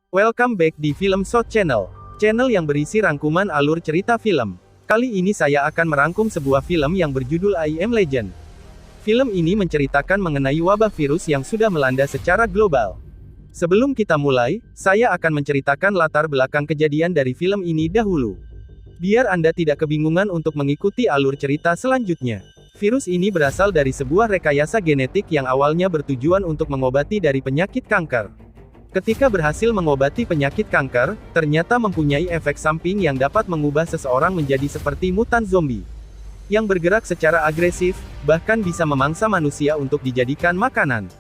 Welcome back di Film Shot Channel. Channel yang berisi rangkuman alur cerita film. Kali ini saya akan merangkum sebuah film yang berjudul I Am Legend. Film ini menceritakan mengenai wabah virus yang sudah melanda secara global. Sebelum kita mulai, saya akan menceritakan latar belakang kejadian dari film ini dahulu. Biar Anda tidak kebingungan untuk mengikuti alur cerita selanjutnya. Virus ini berasal dari sebuah rekayasa genetik yang awalnya bertujuan untuk mengobati dari penyakit kanker. Ketika berhasil mengobati penyakit kanker, ternyata mempunyai efek samping yang dapat mengubah seseorang menjadi seperti mutan zombie. Yang bergerak secara agresif, bahkan bisa memangsa manusia untuk dijadikan makanan.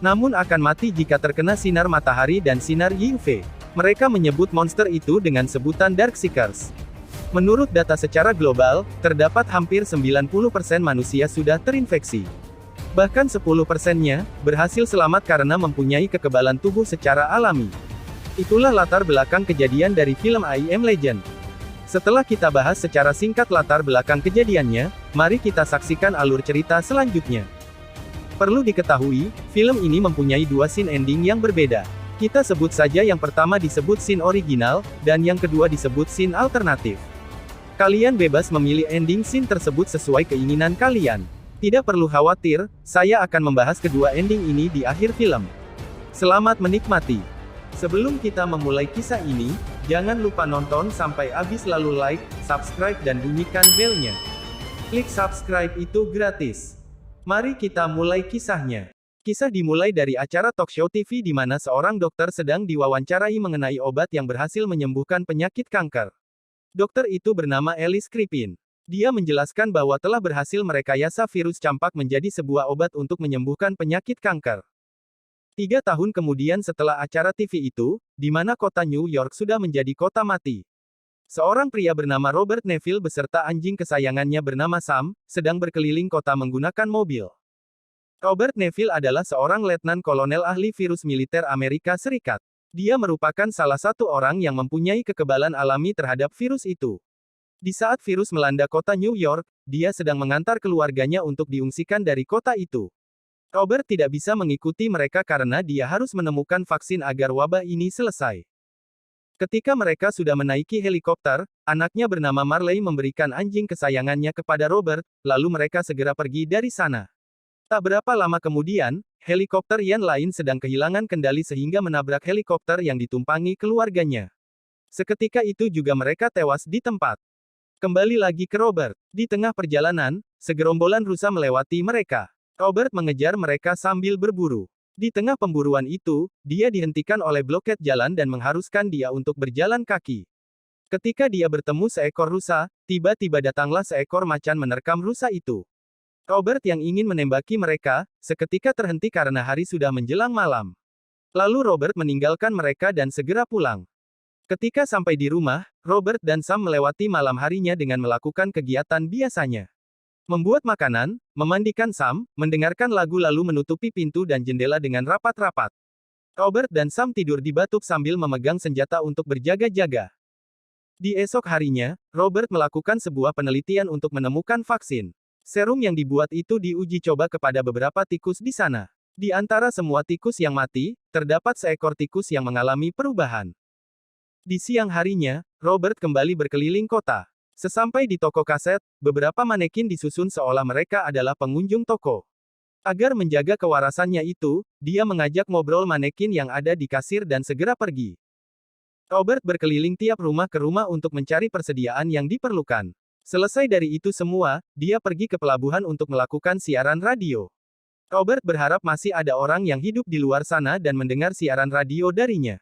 Namun akan mati jika terkena sinar matahari dan sinar UV. Mereka menyebut monster itu dengan sebutan Darkseekers. Menurut data secara global, terdapat hampir 90% manusia sudah terinfeksi. Bahkan 10%-nya, berhasil selamat karena mempunyai kekebalan tubuh secara alami. Itulah latar belakang kejadian dari film I Am Legend. Setelah kita bahas secara singkat latar belakang kejadiannya, mari kita saksikan alur cerita selanjutnya. Perlu diketahui, film ini mempunyai dua scene ending yang berbeda. Kita sebut saja yang pertama disebut scene original, dan yang kedua disebut scene alternatif. Kalian bebas memilih ending scene tersebut sesuai keinginan kalian. Tidak perlu khawatir, saya akan membahas kedua ending ini di akhir film. Selamat menikmati. Sebelum kita memulai kisah ini, jangan lupa nonton sampai habis lalu like, subscribe dan bunyikan belnya. Klik subscribe itu gratis. Mari kita mulai kisahnya. Kisah dimulai dari acara talk show TV di mana seorang dokter sedang diwawancarai mengenai obat yang berhasil menyembuhkan penyakit kanker. Dokter itu bernama Alice Crippen. Dia menjelaskan bahwa telah berhasil merekayasa virus campak menjadi sebuah obat untuk menyembuhkan penyakit kanker. 3 tahun kemudian setelah acara TV itu, di mana kota New York sudah menjadi kota mati. Seorang pria bernama Robert Neville beserta anjing kesayangannya bernama Sam, sedang berkeliling kota menggunakan mobil. Robert Neville adalah seorang letnan kolonel ahli virus militer Amerika Serikat. Dia merupakan salah satu orang yang mempunyai kekebalan alami terhadap virus itu. Di saat virus melanda kota New York, dia sedang mengantar keluarganya untuk diungsikan dari kota itu. Robert tidak bisa mengikuti mereka karena dia harus menemukan vaksin agar wabah ini selesai. Ketika mereka sudah menaiki helikopter, anaknya bernama Marley memberikan anjing kesayangannya kepada Robert, lalu mereka segera pergi dari sana. Tak berapa lama kemudian, helikopter yang lain sedang kehilangan kendali sehingga menabrak helikopter yang ditumpangi keluarganya. Seketika itu juga mereka tewas di tempat. Kembali lagi ke Robert. Di tengah perjalanan, segerombolan rusa melewati mereka. Robert mengejar mereka sambil berburu. Di tengah pemburuan itu, dia dihentikan oleh bloket jalan dan mengharuskan dia untuk berjalan kaki. Ketika dia bertemu seekor rusa, tiba-tiba datanglah seekor macan menerkam rusa itu. Robert yang ingin menembaki mereka, seketika terhenti karena hari sudah menjelang malam. Lalu Robert meninggalkan mereka dan segera pulang. Ketika sampai di rumah, Robert dan Sam melewati malam harinya dengan melakukan kegiatan biasanya. Membuat makanan, memandikan Sam, mendengarkan lagu lalu menutupi pintu dan jendela dengan rapat-rapat. Robert dan Sam tidur di batuk sambil memegang senjata untuk berjaga-jaga. Di esok harinya, Robert melakukan sebuah penelitian untuk menemukan vaksin. Serum yang dibuat itu diuji coba kepada beberapa tikus di sana. Di antara semua tikus yang mati, terdapat seekor tikus yang mengalami perubahan. Di siang harinya, Robert kembali berkeliling kota. Sesampai di toko kaset, beberapa manekin disusun seolah mereka adalah pengunjung toko. Agar menjaga kewarasannya itu, dia mengajak ngobrol manekin yang ada di kasir dan segera pergi. Robert berkeliling tiap rumah ke rumah untuk mencari persediaan yang diperlukan. Selesai dari itu semua, dia pergi ke pelabuhan untuk melakukan siaran radio. Robert berharap masih ada orang yang hidup di luar sana dan mendengar siaran radio darinya.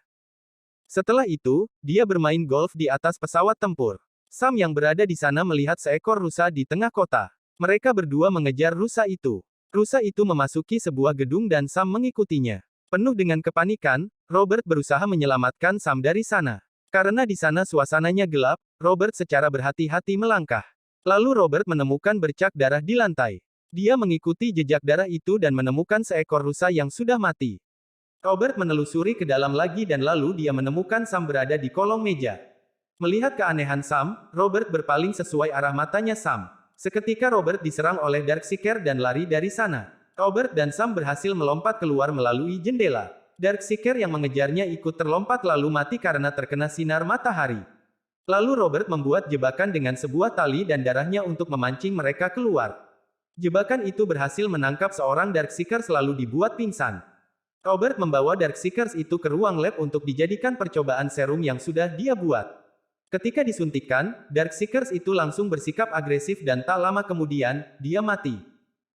Setelah itu, dia bermain golf di atas pesawat tempur. Sam yang berada di sana melihat seekor rusa di tengah kota. Mereka berdua mengejar rusa itu. Rusa itu memasuki sebuah gedung dan Sam mengikutinya. Penuh dengan kepanikan, Robert berusaha menyelamatkan Sam dari sana. Karena di sana suasananya gelap, Robert secara berhati-hati melangkah. Lalu Robert menemukan bercak darah di lantai. Dia mengikuti jejak darah itu dan menemukan seekor rusa yang sudah mati. Robert menelusuri ke dalam lagi dan lalu dia menemukan Sam berada di kolong meja. Melihat keanehan Sam, Robert berpaling sesuai arah matanya Sam. Seketika Robert diserang oleh Darkseeker dan lari dari sana. Robert dan Sam berhasil melompat keluar melalui jendela. Darkseeker yang mengejarnya ikut terlompat lalu mati karena terkena sinar matahari. Lalu Robert membuat jebakan dengan sebuah tali dan darahnya untuk memancing mereka keluar. Jebakan itu berhasil menangkap seorang Darkseekers lalu dibuat pingsan. Robert membawa Darkseekers itu ke ruang lab untuk dijadikan percobaan serum yang sudah dia buat. Ketika disuntikkan, Darkseekers itu langsung bersikap agresif dan tak lama kemudian, dia mati.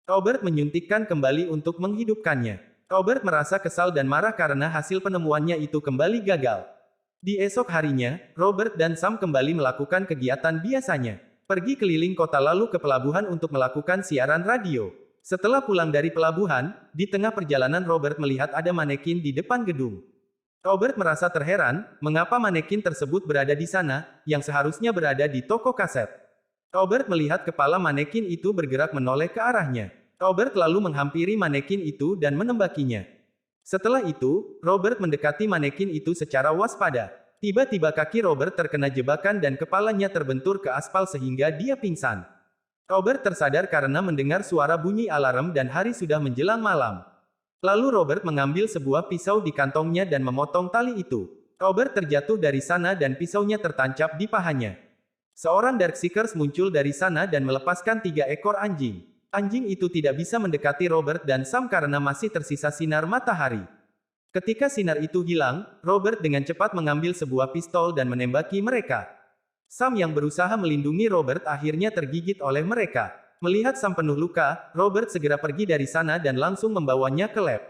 Robert menyuntikkan kembali untuk menghidupkannya. Robert merasa kesal dan marah karena hasil penemuannya itu kembali gagal. Di esok harinya, Robert dan Sam kembali melakukan kegiatan biasanya. Pergi keliling kota lalu ke pelabuhan untuk melakukan siaran radio. Setelah pulang dari pelabuhan, di tengah perjalanan Robert melihat ada manekin di depan gedung. Robert merasa terheran, mengapa manekin tersebut berada di sana, yang seharusnya berada di toko kaset. Robert melihat kepala manekin itu bergerak menoleh ke arahnya. Robert lalu menghampiri manekin itu dan menembakinya. Setelah itu, Robert mendekati manekin itu secara waspada. Tiba-tiba kaki Robert terkena jebakan dan kepalanya terbentur ke aspal sehingga dia pingsan. Robert tersadar karena mendengar suara bunyi alarm dan hari sudah menjelang malam. Lalu Robert mengambil sebuah pisau di kantongnya dan memotong tali itu. Robert terjatuh dari sana dan pisaunya tertancap di pahanya. Seorang Darkseekers muncul dari sana dan melepaskan 3 ekor anjing. Anjing itu tidak bisa mendekati Robert dan Sam karena masih tersisa sinar matahari. Ketika sinar itu hilang, Robert dengan cepat mengambil sebuah pistol dan menembaki mereka. Sam yang berusaha melindungi Robert akhirnya tergigit oleh mereka. Melihat Sam penuh luka, Robert segera pergi dari sana dan langsung membawanya ke lab.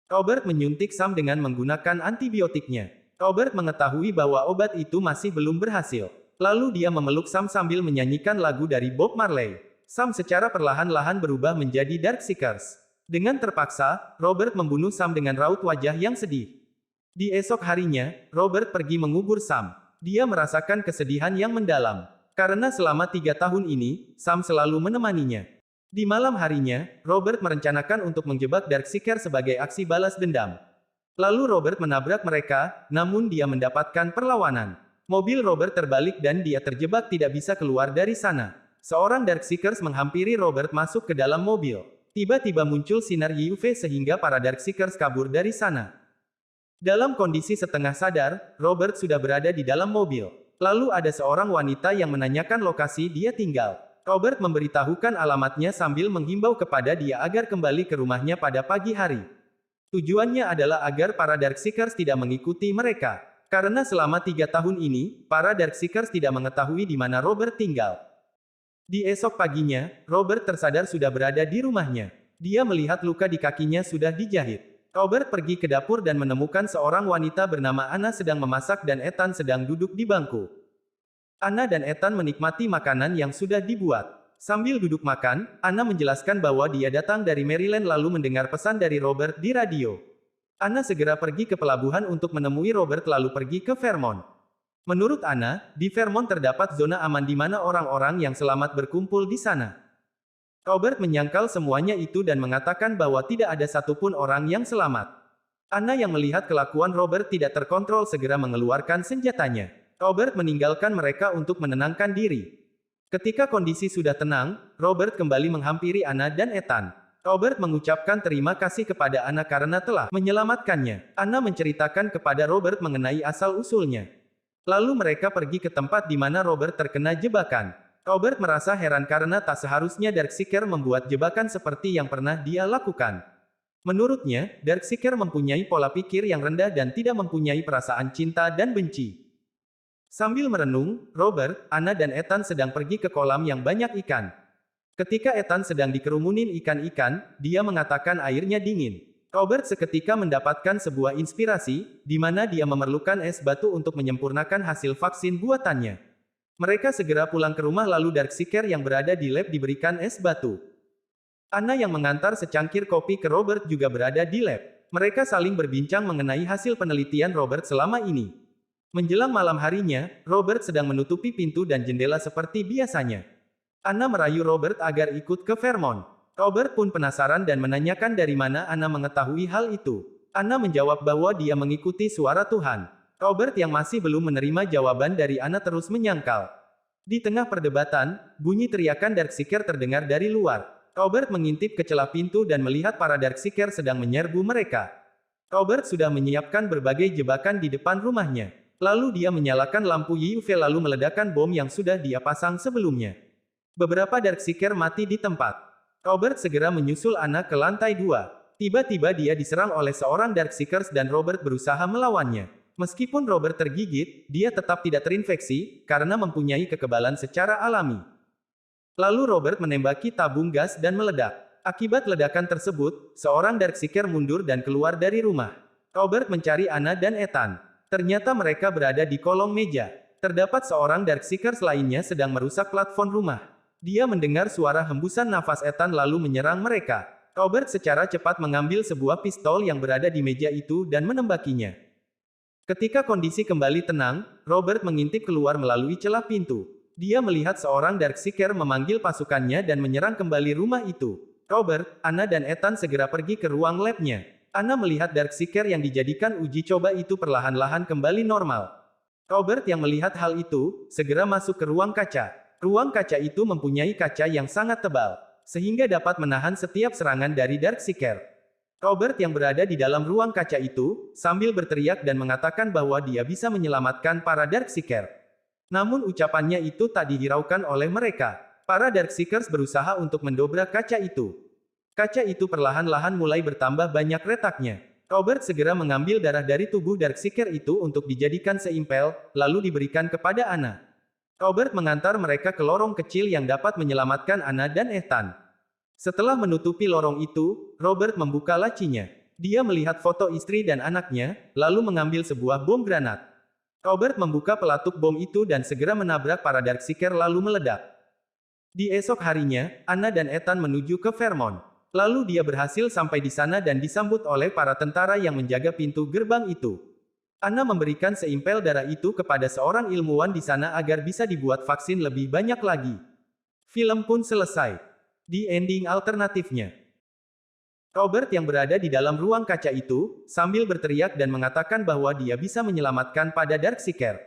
Robert menyuntik Sam dengan menggunakan antibiotiknya. Robert mengetahui bahwa obat itu masih belum berhasil. Lalu dia memeluk Sam sambil menyanyikan lagu dari Bob Marley. Sam secara perlahan-lahan berubah menjadi Darkseekers. Dengan terpaksa, Robert membunuh Sam dengan raut wajah yang sedih. Di esok harinya, Robert pergi mengubur Sam. Dia merasakan kesedihan yang mendalam. Karena selama 3 tahun ini, Sam selalu menemaninya. Di malam harinya, Robert merencanakan untuk menjebak Darkseeker sebagai aksi balas dendam. Lalu Robert menabrak mereka, namun dia mendapatkan perlawanan. Mobil Robert terbalik dan dia terjebak tidak bisa keluar dari sana. Seorang Darkseekers menghampiri Robert masuk ke dalam mobil. Tiba-tiba muncul sinar UV sehingga para Darkseekers kabur dari sana. Dalam kondisi setengah sadar, Robert sudah berada di dalam mobil. Lalu ada seorang wanita yang menanyakan lokasi dia tinggal. Robert memberitahukan alamatnya sambil menghimbau kepada dia agar kembali ke rumahnya pada pagi hari. Tujuannya adalah agar para Darkseekers tidak mengikuti mereka. Karena selama 3 tahun ini, para Darkseekers tidak mengetahui di mana Robert tinggal. Di esok paginya, Robert tersadar sudah berada di rumahnya. Dia melihat luka di kakinya sudah dijahit. Robert pergi ke dapur dan menemukan seorang wanita bernama Anna sedang memasak dan Ethan sedang duduk di bangku. Anna dan Ethan menikmati makanan yang sudah dibuat. Sambil duduk makan, Anna menjelaskan bahwa dia datang dari Maryland lalu mendengar pesan dari Robert di radio. Anna segera pergi ke pelabuhan untuk menemui Robert lalu pergi ke Vermont. Menurut Anna, di Vermont terdapat zona aman di mana orang-orang yang selamat berkumpul di sana. Robert menyangkal semuanya itu dan mengatakan bahwa tidak ada satupun orang yang selamat. Anna yang melihat kelakuan Robert tidak terkontrol segera mengeluarkan senjatanya. Robert meninggalkan mereka untuk menenangkan diri. Ketika kondisi sudah tenang, Robert kembali menghampiri Anna dan Ethan. Robert mengucapkan terima kasih kepada Anna karena telah menyelamatkannya. Anna menceritakan kepada Robert mengenai asal-usulnya. Lalu mereka pergi ke tempat di mana Robert terkena jebakan. Robert merasa heran karena tak seharusnya Darkseeker membuat jebakan seperti yang pernah dia lakukan. Menurutnya, Darkseeker mempunyai pola pikir yang rendah dan tidak mempunyai perasaan cinta dan benci. Sambil merenung, Robert, Anna dan Ethan sedang pergi ke kolam yang banyak ikan. Ketika Ethan sedang dikerumunin ikan-ikan, dia mengatakan airnya dingin. Robert seketika mendapatkan sebuah inspirasi, di mana dia memerlukan es batu untuk menyempurnakan hasil vaksin buatannya. Mereka segera pulang ke rumah lalu Darkseeker yang berada di lab diberikan es batu. Anna yang mengantar secangkir kopi ke Robert juga berada di lab. Mereka saling berbincang mengenai hasil penelitian Robert selama ini. Menjelang malam harinya, Robert sedang menutupi pintu dan jendela seperti biasanya. Anna merayu Robert agar ikut ke Vermont. Robert pun penasaran dan menanyakan dari mana Anna mengetahui hal itu. Anna menjawab bahwa dia mengikuti suara Tuhan. Robert yang masih belum menerima jawaban dari Anna terus menyangkal. Di tengah perdebatan, bunyi teriakan Darkseeker terdengar dari luar. Robert mengintip ke celah pintu dan melihat para Darkseeker sedang menyerbu mereka. Robert sudah menyiapkan berbagai jebakan di depan rumahnya. Lalu dia menyalakan lampu UV lalu meledakkan bom yang sudah dia pasang sebelumnya. Beberapa Darkseeker mati di tempat. Robert segera menyusul Anna ke lantai 2. Tiba-tiba dia diserang oleh seorang Darkseekers dan Robert berusaha melawannya. Meskipun Robert tergigit, dia tetap tidak terinfeksi, karena mempunyai kekebalan secara alami. Lalu Robert menembaki tabung gas dan meledak. Akibat ledakan tersebut, seorang Darkseeker mundur dan keluar dari rumah. Robert mencari Anna dan Ethan. Ternyata mereka berada di kolong meja. Terdapat seorang Darkseeker lainnya sedang merusak platform rumah. Dia mendengar suara hembusan nafas Ethan lalu menyerang mereka. Robert secara cepat mengambil sebuah pistol yang berada di meja itu dan menembakinya. Ketika kondisi kembali tenang, Robert mengintip keluar melalui celah pintu. Dia melihat seorang Darkseeker memanggil pasukannya dan menyerang kembali rumah itu. Robert, Anna dan Ethan segera pergi ke ruang labnya. Anna melihat Darkseeker yang dijadikan uji coba itu perlahan-lahan kembali normal. Robert yang melihat hal itu, segera masuk ke ruang kaca. Ruang kaca itu mempunyai kaca yang sangat tebal, sehingga dapat menahan setiap serangan dari Darkseeker. Robert yang berada di dalam ruang kaca itu, sambil berteriak dan mengatakan bahwa dia bisa menyelamatkan para Darkseeker. Namun ucapannya itu tak dihiraukan oleh mereka. Para Darkseekers berusaha untuk mendobrak kaca itu. Kaca itu perlahan-lahan mulai bertambah banyak retaknya. Robert segera mengambil darah dari tubuh Darkseeker itu untuk dijadikan seimpel, lalu diberikan kepada Anna. Robert mengantar mereka ke lorong kecil yang dapat menyelamatkan Anna dan Ethan. Setelah menutupi lorong itu, Robert membuka lacinya. Dia melihat foto istri dan anaknya, lalu mengambil sebuah bom granat. Robert membuka pelatuk bom itu dan segera menabrak para Darkseeker lalu meledak. Di esok harinya, Anna dan Ethan menuju ke Vermont. Lalu dia berhasil sampai di sana dan disambut oleh para tentara yang menjaga pintu gerbang itu. Anna memberikan seimpel darah itu kepada seorang ilmuwan di sana agar bisa dibuat vaksin lebih banyak lagi. Film pun selesai. Di ending alternatifnya, Robert yang berada di dalam ruang kaca itu, sambil berteriak dan mengatakan bahwa dia bisa menyelamatkan pada Darkseeker.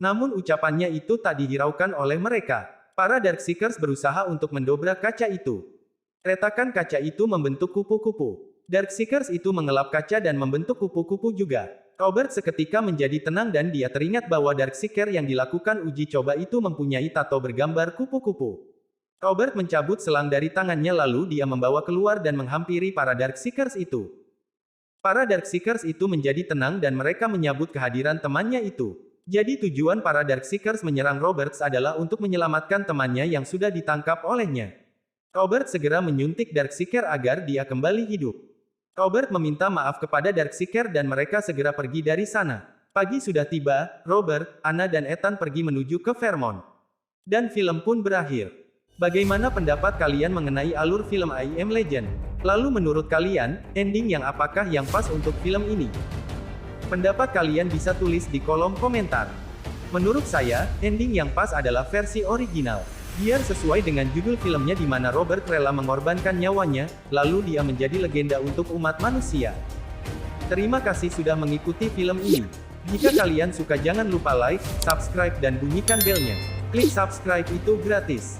Namun ucapannya itu tak dihiraukan oleh mereka. Para Darkseekers berusaha untuk mendobrak kaca itu. Retakan kaca itu membentuk kupu-kupu. Darkseekers itu mengelap kaca dan membentuk kupu-kupu juga. Robert seketika menjadi tenang dan dia teringat bahwa Darkseeker yang dilakukan uji coba itu mempunyai tato bergambar kupu-kupu. Robert mencabut selang dari tangannya lalu dia membawa keluar dan menghampiri para Darkseekers itu. Para Darkseekers itu menjadi tenang dan mereka menyambut kehadiran temannya itu. Jadi tujuan para Darkseekers menyerang Roberts adalah untuk menyelamatkan temannya yang sudah ditangkap olehnya. Robert segera menyuntik Darkseeker agar dia kembali hidup. Robert meminta maaf kepada Darkseeker dan mereka segera pergi dari sana. Pagi sudah tiba, Robert, Anna dan Ethan pergi menuju ke Vermont. Dan film pun berakhir. Bagaimana pendapat kalian mengenai alur film I Am Legend? Lalu menurut kalian, ending yang apakah yang pas untuk film ini? Pendapat kalian bisa tulis di kolom komentar. Menurut saya, ending yang pas adalah versi original. Biar sesuai dengan judul filmnya di mana Robert rela mengorbankan nyawanya, lalu dia menjadi legenda untuk umat manusia. Terima kasih sudah mengikuti film ini. Jika kalian suka jangan lupa like, subscribe dan bunyikan belnya. Klik subscribe itu gratis.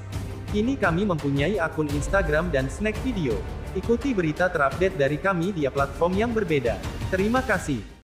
Kini kami mempunyai akun Instagram dan snack video. Ikuti berita terupdate dari kami di platform yang berbeda. Terima kasih.